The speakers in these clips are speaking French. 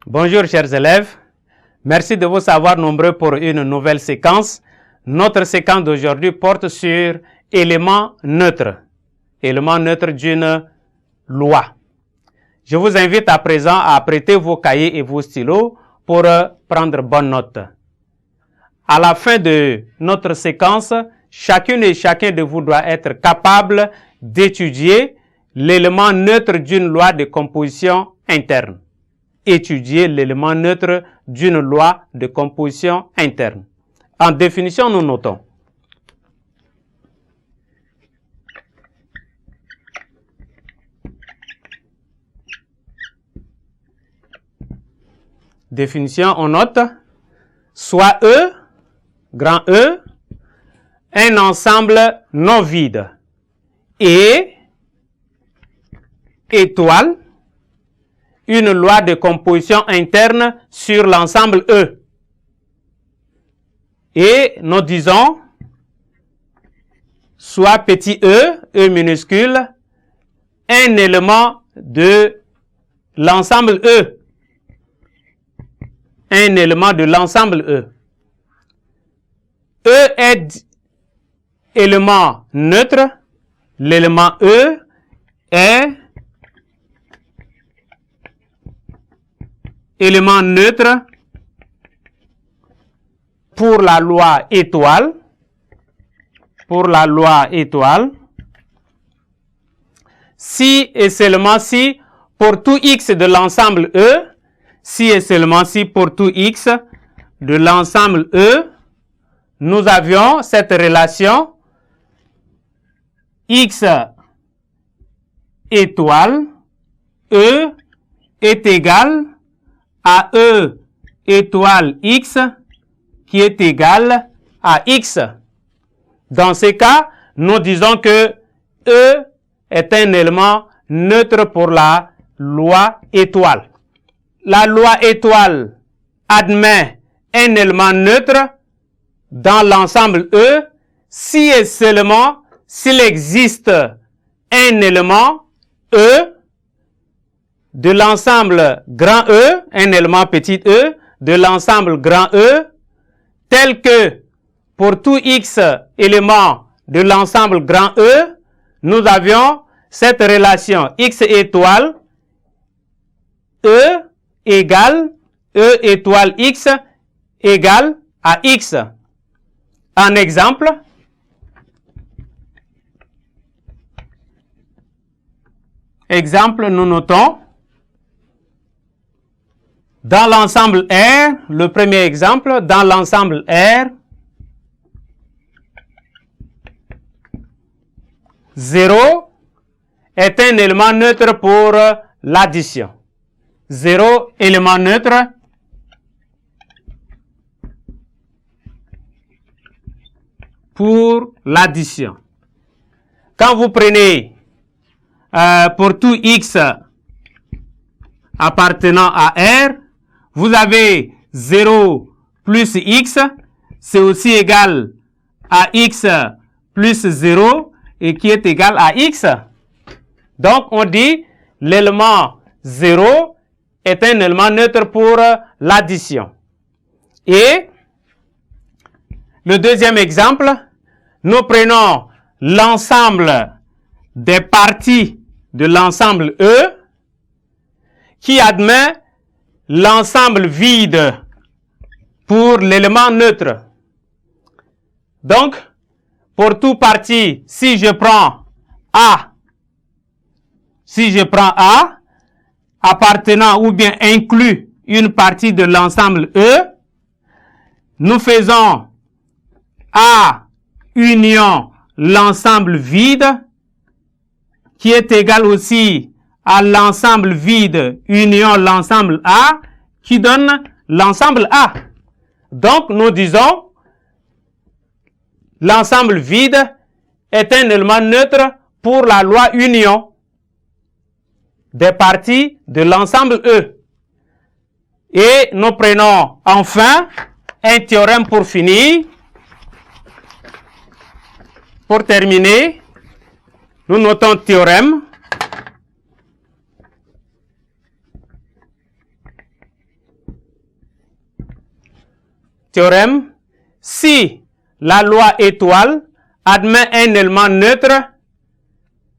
Bonjour chers élèves, merci de vous savoir nombreux pour une nouvelle séquence. Notre séquence d'aujourd'hui porte sur éléments neutres d'une loi. Je vous invite à présent à prêter vos cahiers et vos stylos pour prendre bonne note. À la fin de notre séquence, chacune et chacun de vous doit être capable d'étudier l'élément neutre d'une loi de composition interne. Étudier l'élément neutre d'une loi de composition interne. En définition, nous notons. Définition, on note, soit E, grand E, un ensemble non vide, et étoile, une loi de composition interne sur l'ensemble E. Et nous disons, soit petit E minuscule, un élément de l'ensemble E. Un élément de l'ensemble E. E est élément neutre. L'élément E est élément neutre pour la loi étoile. Pour la loi étoile. Si et seulement si pour tout X de l'ensemble E, si et seulement si pour tout X de l'ensemble E, nous avions cette relation X étoile, E est égal à E étoile X qui est égal à X. Dans ce cas, nous disons que E est un élément neutre pour la loi étoile. La loi étoile admet un élément neutre dans l'ensemble E si et seulement s'il existe un élément E de l'ensemble grand E, un élément petit e, de l'ensemble grand E, tel que pour tout X élément de l'ensemble grand E, nous avions cette relation X étoile E égale E étoile X égale à X. Un exemple. Exemple, nous notons. Dans l'ensemble R, le premier exemple, dans l'ensemble R, 0 est un élément neutre pour l'addition. 0 élément neutre pour l'addition. Quand vous prenez pour tout X appartenant à R, vous avez 0 plus X, c'est aussi égal à X plus 0 et qui est égal à X. Donc, on dit l'élément 0 est un élément neutre pour l'addition. Et le deuxième exemple, nous prenons l'ensemble des parties de l'ensemble E qui admet l'ensemble vide pour l'élément neutre. Donc, pour toute partie, si je prends A, appartenant ou bien inclus une partie de l'ensemble E, nous faisons A union l'ensemble vide qui est égal aussi à l'ensemble vide union l'ensemble A qui donne l'ensemble A. Donc, nous disons l'ensemble vide est un élément neutre pour la loi union des parties de l'ensemble E. Et nous prenons enfin un théorème pour finir. Pour terminer, nous notons théorème. Théorème. Si la loi étoile admet un élément neutre,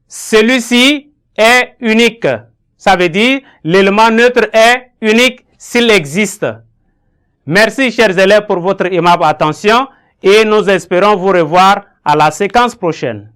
celui-ci est unique. Ça veut dire l'élément neutre est unique s'il existe. Merci chers élèves pour votre aimable attention et nous espérons vous revoir à la séquence prochaine.